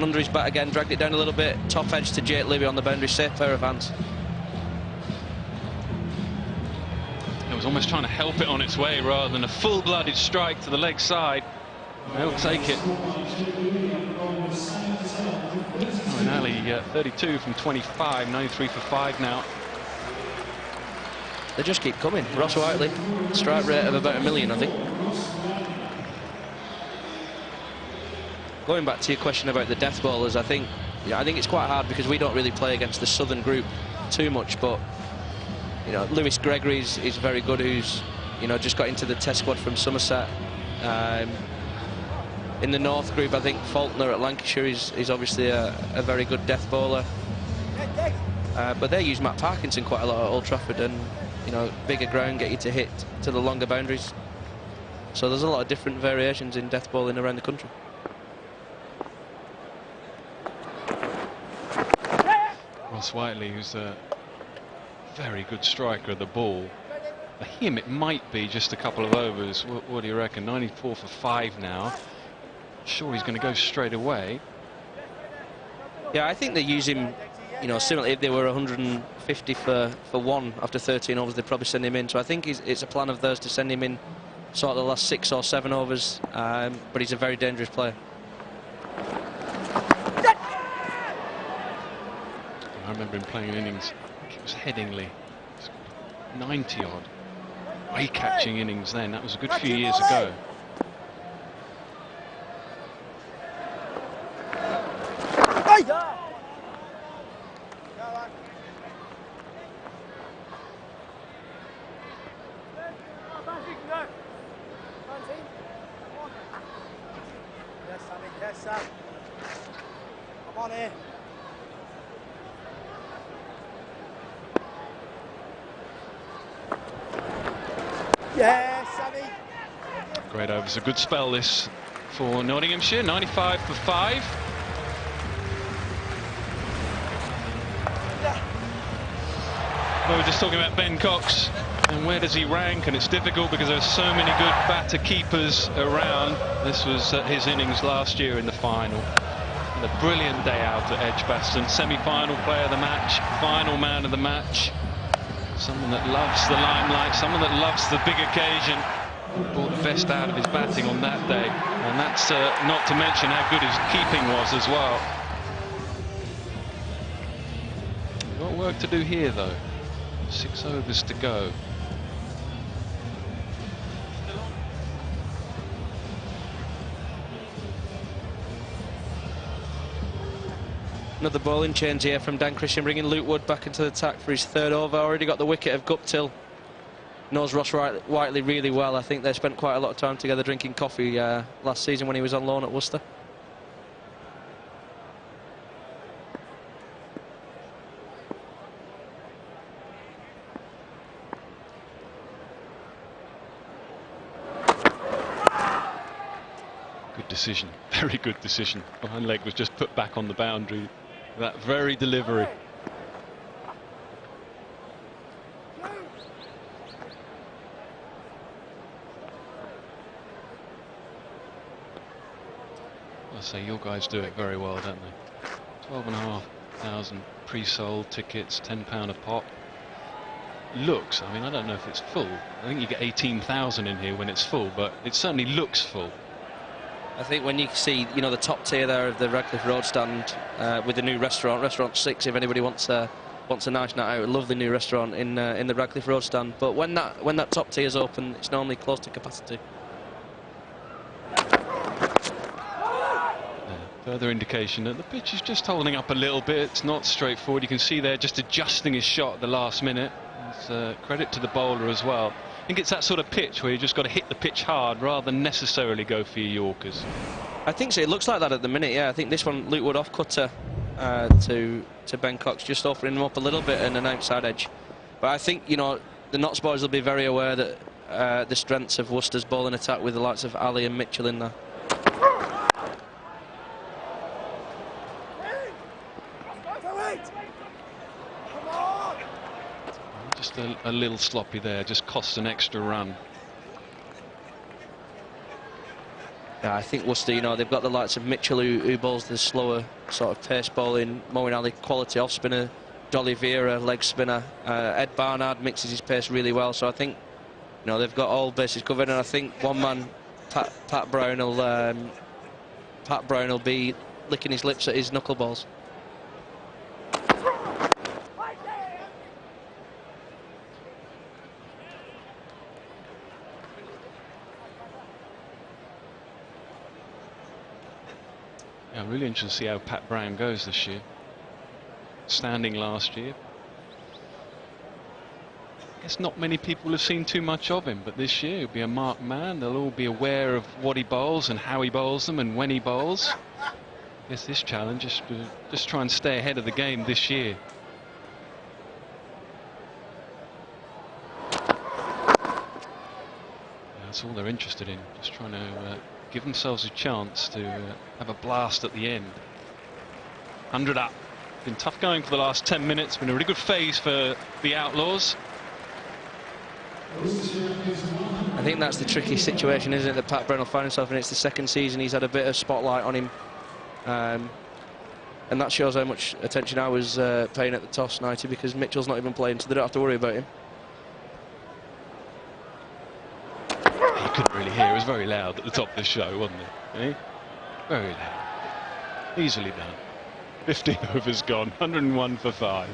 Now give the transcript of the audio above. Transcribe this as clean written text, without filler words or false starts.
one under his bat again, dragged it down a little bit, top edge to Jake Libby on the boundary, safe pair of hands. It was almost trying to help it on its way rather than a full-blooded strike to the leg side. They'll take it. Oh, and Ali, 32 from 25, 93 for 5 now. They just keep coming. Ross Whiteley, strike rate of about 1 million, I think. Going back to your question about the death bowlers, I think it's quite hard because we don't really play against the southern group too much, but you know, Lewis Gregory is very good, who's, you know, just got into the test squad from Somerset. In the North group, I think Faulkner at Lancashire is obviously a very good death bowler. But they use Matt Parkinson quite a lot at Old Trafford, and, you know, bigger ground, get you to hit to the longer boundaries. So there's a lot of different variations in death bowling around the country. Ross Whiteley, who's a very good striker of the ball. For him, it might be just a couple of overs. What do you reckon? 94 for 5 now. Sure, he's going to go straight away. Yeah, I think they use him, you know, similarly. If they were 150 for 1 after 13 overs, they'd probably send him in. So I think it's a plan of theirs to send him in sort of the last 6 or 7 overs. But he's a very dangerous player. I remember him playing in Innings. I think it was Headingley. 90 odd. Way catching innings then. That was a good few years ago. Yes, Sam. Come on here. Yes, Sammy. Great overs. A good spell this for Nottinghamshire. 95 for 5. We were just talking about Ben Cox and where does he rank, and it's difficult because there's so many good batter keepers around. This was his innings last year in the final. And a brilliant day out at Edgbaston. Semi-final player of the match, final man of the match. Someone that loves the limelight, someone that loves the big occasion. Brought the best out of his batting on that day, and that's not to mention how good his keeping was as well. Got work to do here though. 6 overs to go. Another bowling change here from Dan Christian, bringing Luke Wood back into the attack for his 3rd over. Already got the wicket of Guptill. Knows Ross Whiteley really well. I think they spent quite a lot of time together drinking coffee last season when he was on loan at Worcester. Good decision, very good decision. Behind leg was just put back on the boundary. That very delivery. I say your guys do it very well, don't they? 12,500 pre-sold tickets, £10 a pop. Looks, I mean, I don't know if it's full. I think you get 18,000 in here when it's full, but it certainly looks full. I think when you see, you know, the top tier there of the Radcliffe Road stand with the new restaurant 6, if anybody wants a nice night out, a lovely new restaurant in the Radcliffe Road stand. But when that top tier is open, it's normally close to capacity. Further indication that the pitch is just holding up a little bit. It's not straightforward. You can see there just adjusting his shot at the last minute. It's credit to the bowler as well. I think it's that sort of pitch where you just got to hit the pitch hard rather than necessarily go for your Yorkers. I think so. It looks like that at the minute, yeah. I think this one, Luke Wood off cutter to Ben Cox, just offering him up a little bit and an outside edge. But I think, you know, the Notts boys will be very aware that the strengths of Worcester's bowling attack with the likes of Ali and Mitchell in there. Just a little sloppy there, just costs an extra run. Yeah, I think Worcester, you know, they've got the likes of Mitchell who bowls the slower sort of pace bowling, Moeen Ali, quality off spinner, Dolly Vieira, leg spinner, Ed Barnard mixes his pace really well. So I think, you know, they've got all bases covered, and I think one man, Pat Brown will be licking his lips at his knuckleballs. Yeah, I'm really interested to see how Pat Brown goes this year. Standing last year. I guess not many people have seen too much of him, but this year he'll be a marked man. They'll all be aware of what he bowls and how he bowls them and when he bowls. I guess this challenge is to just try and stay ahead of the game this year. That's all they're interested in, just trying to give themselves a chance to have a blast at the end. 100 up. Been tough going for the last 10 minutes. Been a really good phase for the Outlaws. I think that's the tricky situation, isn't it, that Pat Brown will find himself in. It's the second season he's had a bit of spotlight on him, and that shows how much attention I was paying at the toss, 90, because Mitchell's not even playing, so they don't have to worry about him. You couldn't really hear. It was very loud at the top of the show, wasn't it? Eh? Very loud. Easily done. 15 overs gone. 101 for 5.